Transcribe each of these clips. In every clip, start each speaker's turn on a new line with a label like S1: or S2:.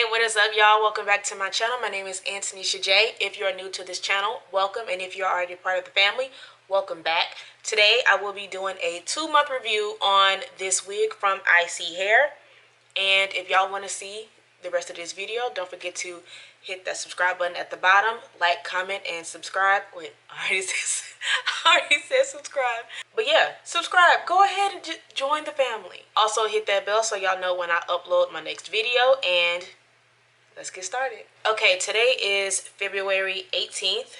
S1: Hey, what is up, y'all? Welcome back to my channel. My name is Antonisha J. If you're new to this channel, welcome, and if you're already part of the family, welcome back. Today I will be doing a 2-month review on this wig from ISEE Hair. And if y'all want to see the rest of this video, don't forget to hit that subscribe button at the bottom, like, comment, and subscribe. Wait, I already said subscribe. But yeah, subscribe. Go ahead and join the family. Also hit that bell so y'all know when I upload my next video, and let's get started. Okay, today is February 18th.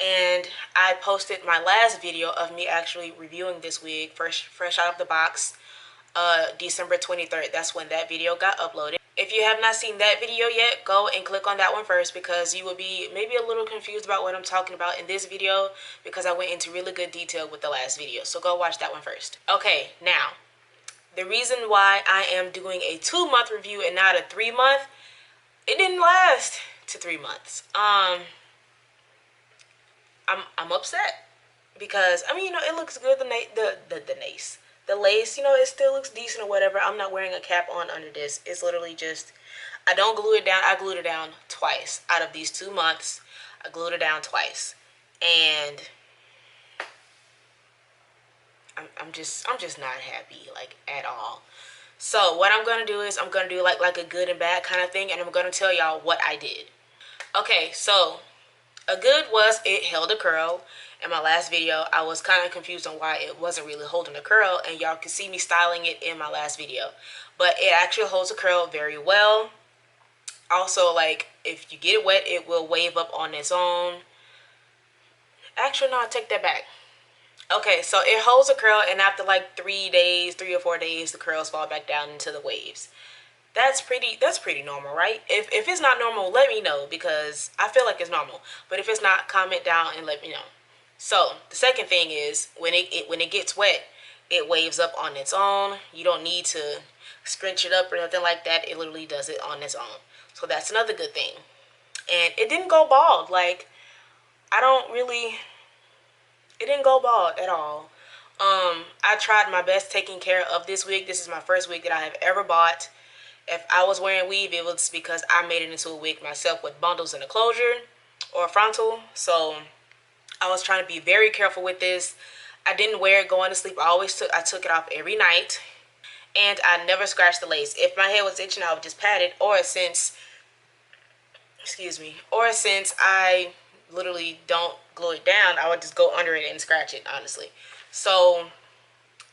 S1: And I posted my last video of me actually reviewing this wig fresh out of the box, December 23rd. That's when that video got uploaded. If you have not seen that video yet, go and click on that one first, because you will be maybe a little confused about what I'm talking about in this video, because I went into really good detail with the last video. So go watch that one first. Okay, now, the reason why I am doing a 2-month review and not a 3-month, it didn't last to 3 months. I'm upset because, I mean, you know, it looks good. The lace, you know, it still looks decent or whatever. I'm not wearing a cap on under this. It's literally just, I don't glue it down. I glued it down twice out of these 2 months. I glued it down twice, and I'm just not happy, like, at all. So what I'm gonna do is I'm gonna do like a good and bad kind of thing, and I'm gonna tell y'all what I did. Okay, so a good was it held a curl. In my last video, I was kind of confused on why it wasn't really holding a curl, and y'all can see me styling it in my last video. But it actually holds a curl very well. Also, like, if you get it wet, it will wave up on its own. Actually, no, I take that back. Okay, so it holds a curl, and after like 3 or 4 days, the curls fall back down into the waves. That's pretty normal, right? If it's not normal, let me know, because I feel like it's normal. But if it's not, comment down and let me know. So the second thing is when it gets wet, it waves up on its own. You don't need to scrunch it up or nothing like that. It literally does it on its own. So that's another good thing. And it didn't go bald. Like, it didn't go bald at all. I tried my best taking care of this wig. This is my first wig that I have ever bought. If I was wearing weave, it was because I made it into a wig myself with bundles and a closure or a frontal. So I was trying to be very careful with this. I didn't wear it going to sleep. I took it off every night, and I never scratched the lace. If my head was itching, I would just pat it, or since I literally don't glue it down, I would just go under it and scratch it, honestly. So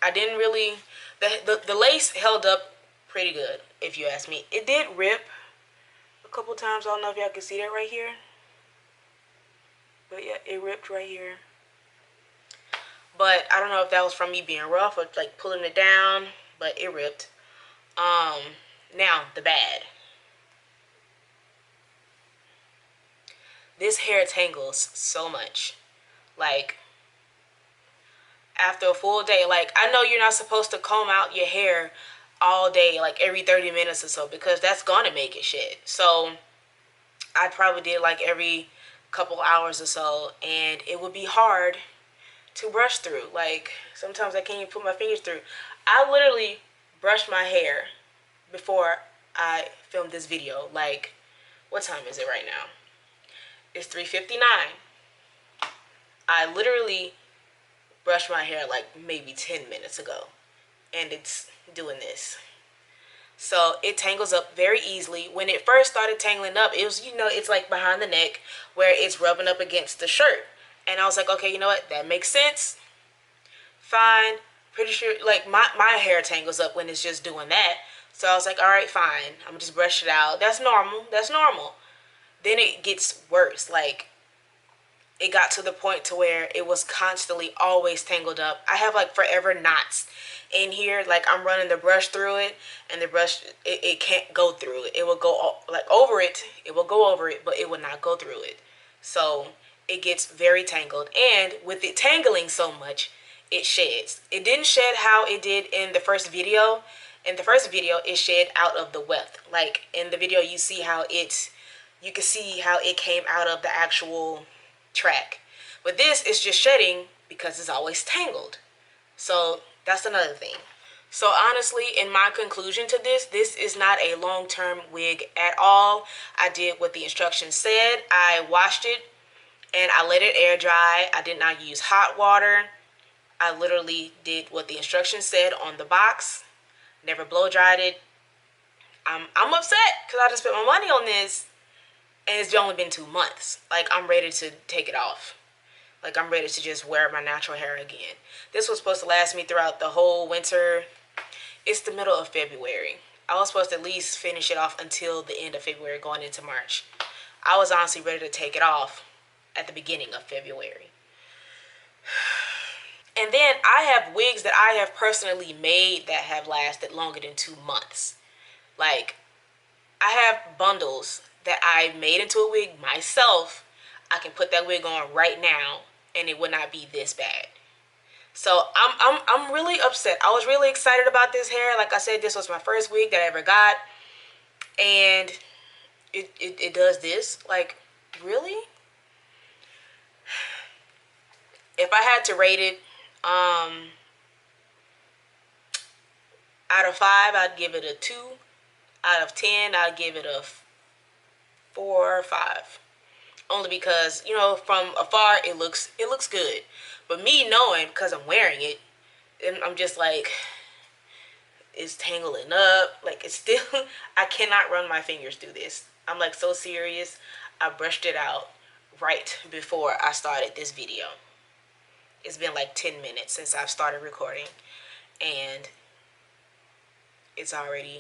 S1: I didn't really, the lace held up pretty good, if you ask me. It did rip a couple times. I don't know if y'all can see that right here, but yeah, it ripped right here. But I don't know if that was from me being rough or like pulling it down, but it ripped. Now the bad. This hair tangles so much. Like, after a full day, like, I know you're not supposed to comb out your hair all day, like every 30 minutes or so, because that's gonna make it shed. So I probably did like every couple hours or so, and it would be hard to brush through. Like, sometimes I can't even put my fingers through. I literally brushed my hair before I filmed this video. Like, what time is it right now? It's 3:59. I literally brushed my hair like maybe 10 minutes ago, and it's doing this. So it tangles up very easily. When it first started tangling up, it was, you know, it's like behind the neck where it's rubbing up against the shirt. And I was like, okay, you know what? That makes sense. Fine. Pretty sure, like, my hair tangles up when it's just doing that. So I was like, all right, fine. I'm gonna just brush it out. That's normal. That's normal. Then it gets worse. Like, it got to the point to where it was constantly always tangled up. I have like forever knots in here. Like, I'm running the brush through it, and the brush, it can't go through it. It will go like over it. It will go over it, but it will not go through it. So it gets very tangled, and with it tangling so much, it sheds. It didn't shed how it did in the first video. In the first video, it shed out of the weft. Like, in the video, you can see how it came out of the actual track. But this is just shedding because it's always tangled. So that's another thing. So honestly, in my conclusion to this is not a long-term wig at all. I did what the instructions said. I washed it and I let it air dry. I did not use hot water. I literally did what the instructions said on the box. Never blow dried it. I'm upset because I just spent my money on this and it's only been 2 months. Like, I'm ready to take it off. Like, I'm ready to just wear my natural hair again. This was supposed to last me throughout the whole winter. It's the middle of February. I was supposed to at least finish it off until the end of February going into March. I was honestly ready to take it off at the beginning of February. And then I have wigs that I have personally made that have lasted longer than 2 months. Like, I have bundles that I made into a wig myself. I can put that wig on right now and it would not be this bad. So I'm really upset. I was really excited about this hair. Like I said, this was my first wig that I ever got. And it does this. Like, really? If I had to rate it, out of 5, I'd give it a 2. Out of 10, I'd give it a 4 or 5. Only because, you know, from afar it looks good. But me knowing, because I'm wearing it, and I'm just like, it's tangling up. Like, it's still, I cannot run my fingers through this. I'm like so serious. I brushed it out right before I started this video. It's been like 10 minutes since I've started recording. And it's already,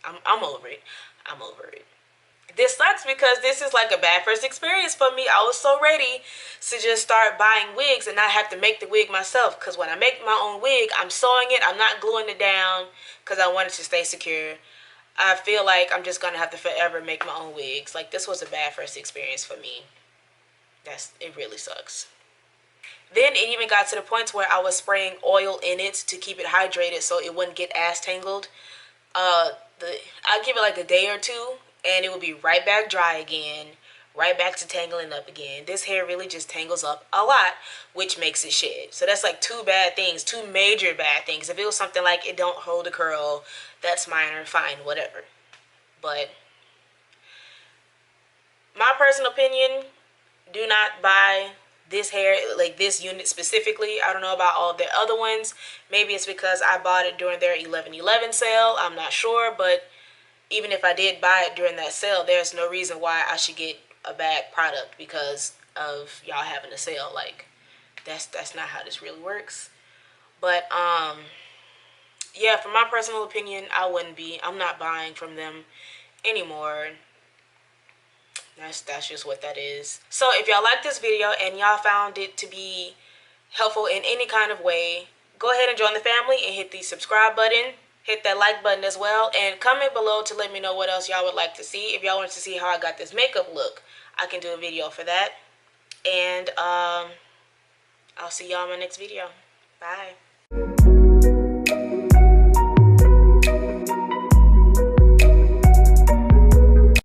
S1: I'm over it. I'm over it. This sucks because this is like a bad first experience for me. I was so ready to just start buying wigs and not have to make the wig myself. Because when I make my own wig, I'm sewing it. I'm not gluing it down because I want it to stay secure. I feel like I'm just going to have to forever make my own wigs. Like, this was a bad first experience for me. It really sucks. Then it even got to the point where I was spraying oil in it to keep it hydrated so it wouldn't get ass tangled. I'd give it like a day or two and it would be right back dry again, right back to tangling up again. This hair really just tangles up a lot, which makes it shed. So that's like 2 bad things, 2 major bad things. If it was something like it don't hold a curl, that's minor, fine, whatever. But my personal opinion, do not buy this hair, like this unit specifically. I don't know about all the other ones. Maybe it's because I bought it during their 11/11 sale. I'm not sure, but even if I did buy it during that sale, there's no reason why I should get a bad product because of y'all having a sale. Like, that's not how this really works. But yeah, from my personal opinion, I'm not buying from them anymore. That's just what that is. So if y'all like this video and y'all found it to be helpful in any kind of way, go ahead and join the family and hit the subscribe button. Hit that like button as well. And comment below to let me know what else y'all would like to see. If y'all want to see how I got this makeup look, I can do a video for that. And I'll see y'all in my next video. Bye.